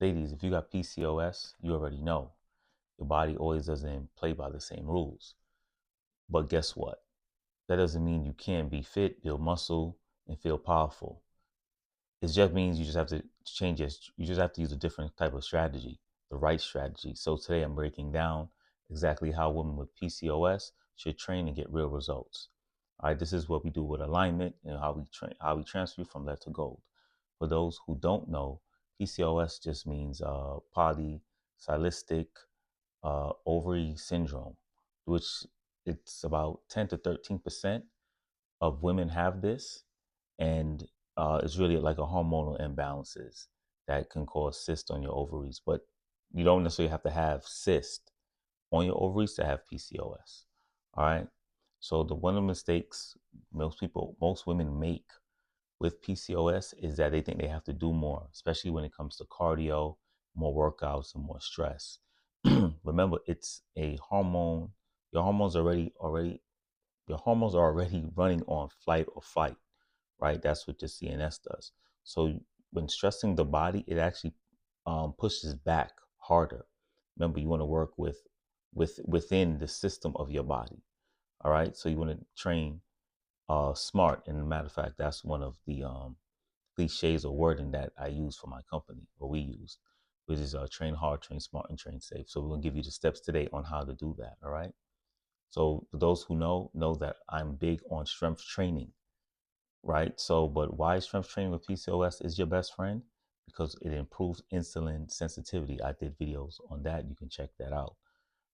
Ladies, if you got PCOS, you already know your body always doesn't play by the same rules. But guess what? That doesn't mean you can't be fit, build muscle, and feel powerful. It just means you just have to change it. You just have to use a different type of strategy, the right strategy. So today I'm breaking down exactly how women with PCOS should train and get real results. All right, this is what we do with alignment and how we train, how we transfer from lead to gold. For those who don't know, PCOS just means polycystic ovary syndrome, which it's about 10 to 13% of women have this, and it's really like a hormonal imbalances that can cause cysts on your ovaries. But you don't necessarily have to have cyst on your ovaries to have PCOS. All right. So the one of the mistakes most women make with PCOS is that they think they have to do more, especially when it comes to cardio, more workouts, and more stress. Remember, it's a hormone. Your hormones your hormones are already running on flight or fight, right? That's what your CNS does. So when stressing the body, it actually pushes back harder. Remember, you want to work within the system of your body. All right. So you want to train smart. And as a matter of fact, that's one of the cliches or wording that I use for my company, or we use, which is train hard, train smart, and train safe. So we're gonna give you the steps today on how to do that. All right. So for those who know that I'm big on strength training, right? So, but why strength training with PCOS is your best friend? Because it improves insulin sensitivity. I did videos on that. You can check that out.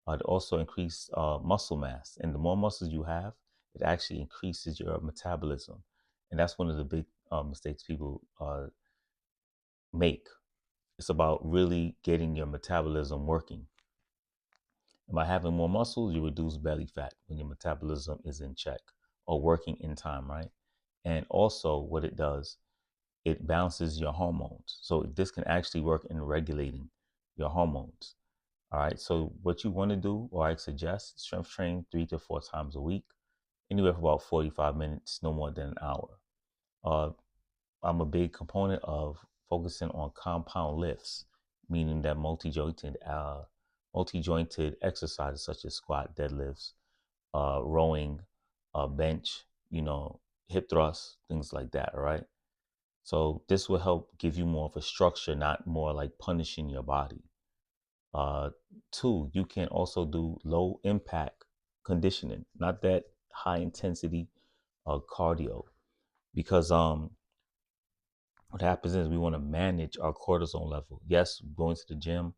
It also increases muscle mass, and the more muscles you have, it actually increases your metabolism, and that's one of the big mistakes people make. It's about really getting your metabolism working. And by having more muscles, you reduce belly fat when your metabolism is in check or working in time, right? And also, what it does, it balances your hormones. So this can actually work in regulating your hormones. All right. So what you want to do, or I suggest, strength train 3 to 4 times a week, anywhere for about 45 minutes, no more than an hour. Uh, I'm a big component of focusing on compound lifts, meaning that multi-jointed exercises such as squat, deadlifts, rowing, bench, hip thrusts, things like that. All right. So this will help give you more of a structure, not more like punishing your body. Uh, Two, you can also do low impact conditioning, not that high intensity cardio, because what happens is we want to manage our cortisol level. Yes, going to the gym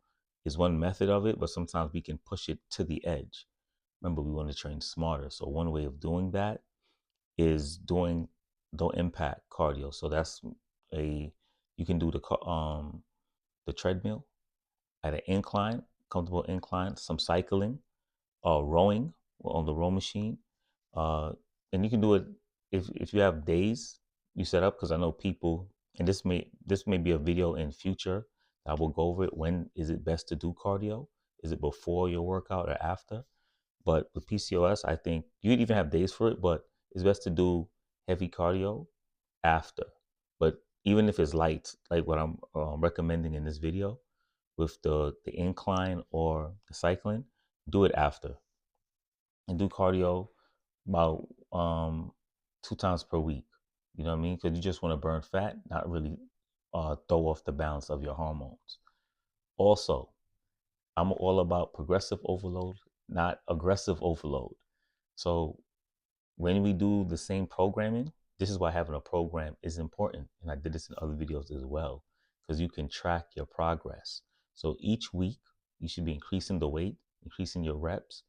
is one method of it, but sometimes we can push it to the edge. Remember, we want to train smarter. So one way of doing that is doing low impact cardio. So that's a you can do the treadmill at an incline, comfortable incline, some cycling, rowing on the row machine, uh, and you can do it if you have days you set up. Because I know people, and this may be a video in future that will go over it. When is it best to do cardio? Is it before your workout or after? But with PCOS, I think you can even have days for it, but it's best to do heavy cardio after. But even if it's light, like what I'm recommending in this video with the incline or the cycling, do it after, and do cardio about 2 times per week. You know what I mean? Because you just want to burn fat, not really throw off the balance of your hormones. Also, I'm all about progressive overload, not aggressive overload. So when we do the same programming, this is why having a program is important. And I did this in other videos as well, because you can track your progress. So each week, you should be increasing the weight, increasing your reps,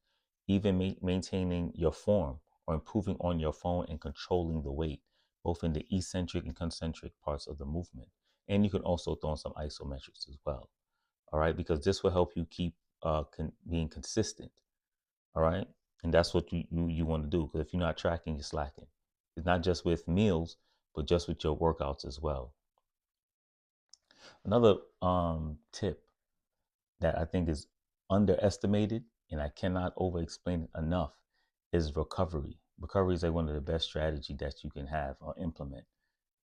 even maintaining your form or improving on your form and controlling the weight, both in the eccentric and concentric parts of the movement. And you can also throw in some isometrics as well. All right, because this will help you keep being consistent. All right. And that's what you want to do. Because if you're not tracking, you're slacking. It's not just with meals, but just with your workouts as well. Another tip that I think is underestimated, and I cannot over explain it enough, is recovery. Recovery is like one of the best strategies that you can have or implement,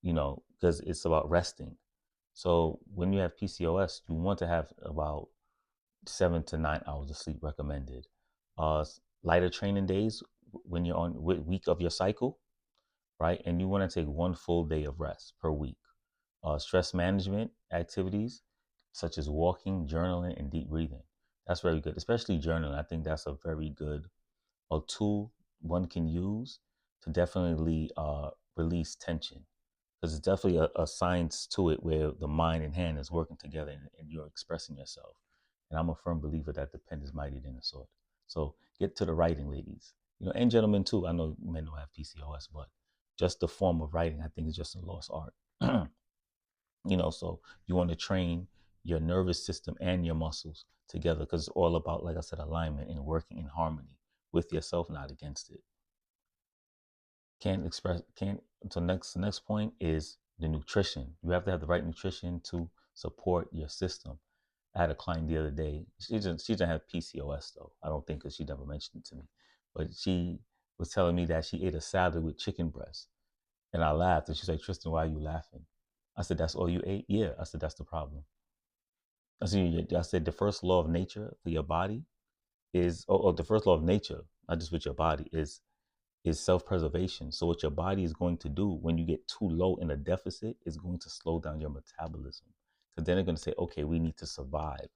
because it's about resting. So when you have PCOS, you want to have about 7 to 9 hours of sleep recommended. Lighter training days when you're on week of your cycle, right? And you want to take 1 full day of rest per week. Stress management activities such as walking, journaling, and deep breathing. That's very good, especially journaling. I think that's a very good tool one can use to definitely release tension, because it's definitely a science to it where the mind and hand is working together, and you're expressing yourself. And I'm a firm believer that the pen is mightier than the sword. So get to the writing, ladies. And gentlemen too. I know men don't have PCOS, but just the form of writing, I think, is just a lost art. So you want to train your nervous system and your muscles together, because it's all about, like I said, alignment and working in harmony with yourself, not against it. So next point is the nutrition. You have to have the right nutrition to support your system. I had a client the other day. She doesn't have PCOS though. I don't think, because she never mentioned it to me. But she was telling me that she ate a salad with chicken breast. And I laughed, and she's like, "Tristan, why are you laughing?" I said, "That's all you ate?" "Yeah." I said, "That's the problem." I said, "The first law of nature for your body is, the first law of nature, not just with your body, is self-preservation. So what your body is going to do when you get too low in a deficit is going to slow down your metabolism, because then they're going to say, okay, we need to survive.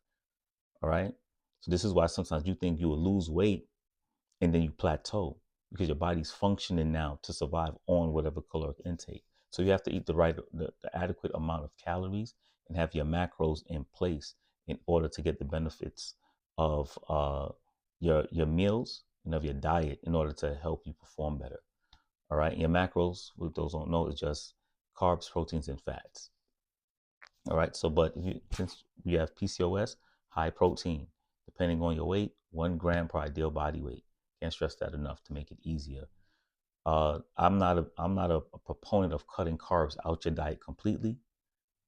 All right. So this is why sometimes you think you will lose weight and then you plateau, because your body's functioning now to survive on whatever caloric intake. So you have to eat the adequate amount of calories and have your macros in place in order to get the benefits of your meals and of your diet in order to help you perform better. All right. Your macros, what those don't know, is just carbs, proteins, and fats. All right. So, but since you have PCOS, high protein, depending on your weight, 1 gram per ideal body weight. Can't stress that enough to make it easier. I'm not a proponent of cutting carbs out your diet completely,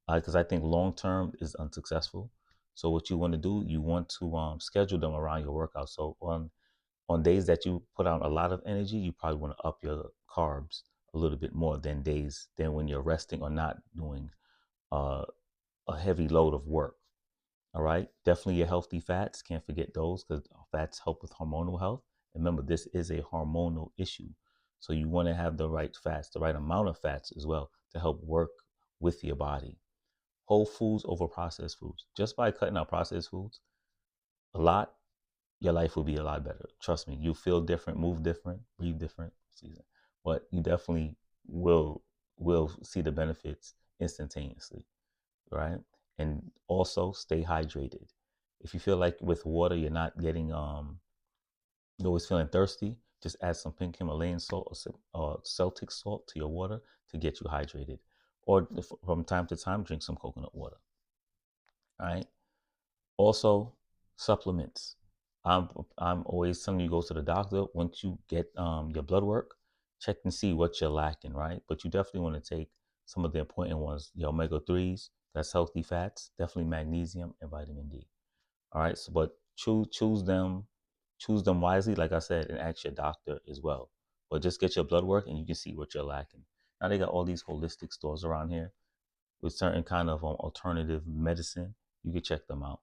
because I think long term is unsuccessful. So what you want to do, you want to schedule them around your workout. So on days that you put out a lot of energy, you probably want to up your carbs a little bit more than when you're resting or not doing uh, a heavy load of work. All right. Definitely your healthy fats. Can't forget those, because fats help with hormonal health. Remember, this is a hormonal issue. So you want to have the right fats, the right amount of fats as well, to help work with your body. Whole foods over processed foods. Just by cutting out processed foods a lot, your life will be a lot better. Trust me, you feel different, move different, breathe different, but you definitely will see the benefits instantaneously, right? And also stay hydrated. If you feel like with water you're not getting you're always feeling thirsty, just add some pink Himalayan salt or some Celtic salt to your water to get you hydrated. Or from time to time, drink some coconut water. All right. Also, supplements. I'm always telling you, go to the doctor once you get your blood work, check and see what you're lacking, right? But you definitely want to take some of the important ones, the omega 3s, that's healthy fats, definitely magnesium and vitamin D. All right, so but choose them wisely, like I said, and ask your doctor as well. But just get your blood work and you can see what you're lacking. Now they got all these holistic stores around here with certain kind of alternative medicine. You can check them out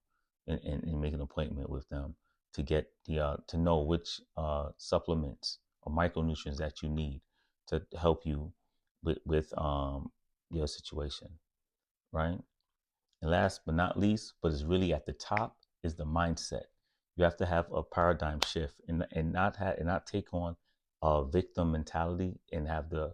and make an appointment with them to get to know which supplements or micronutrients that you need to help you with your situation, right? And last but not least, but it's really at the top, is the mindset. You have to have a paradigm shift and not take on a victim mentality and have the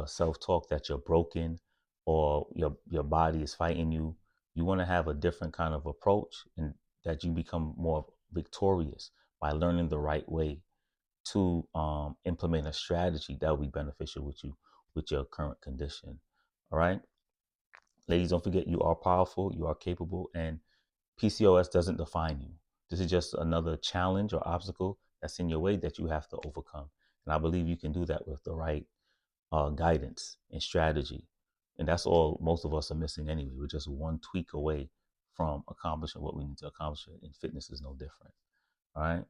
self talk that you're broken or your body is fighting you. You want to have a different kind of approach, and that you become more victorious by learning the right way to implement a strategy that will be beneficial with your current condition. All right. Ladies, don't forget, you are powerful, you are capable, and PCOS doesn't define you. This is just another challenge or obstacle that's in your way that you have to overcome. And I believe you can do that with the right guidance and strategy. And that's all most of us are missing anyway. We're just one tweak away from accomplishing what we need to accomplish, and fitness is no different. All right.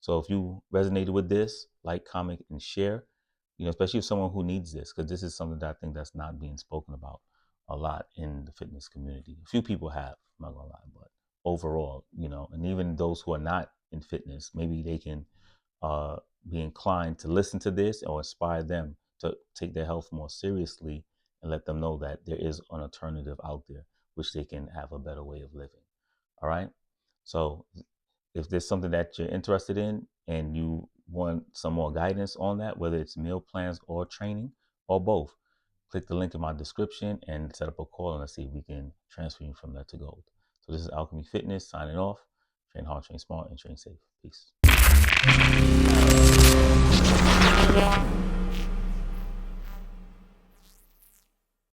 So if you resonated with this, like, comment, and share, especially if someone who needs this, because this is something that I think that's not being spoken about a lot in the fitness community. A few people have, I'm not gonna lie, but overall, and even those who are not in fitness, maybe they can be inclined to listen to this or inspire them to take their health more seriously and let them know that there is an alternative out there which they can have a better way of living. All right. So if there's something that you're interested in and you want some more guidance on that, whether it's meal plans or training or both, click the link in my description and set up a call and let's see if we can transfer you from there to gold. So this is Alchemy Fitness signing off. Train hard, train smart, and train safe. Peace.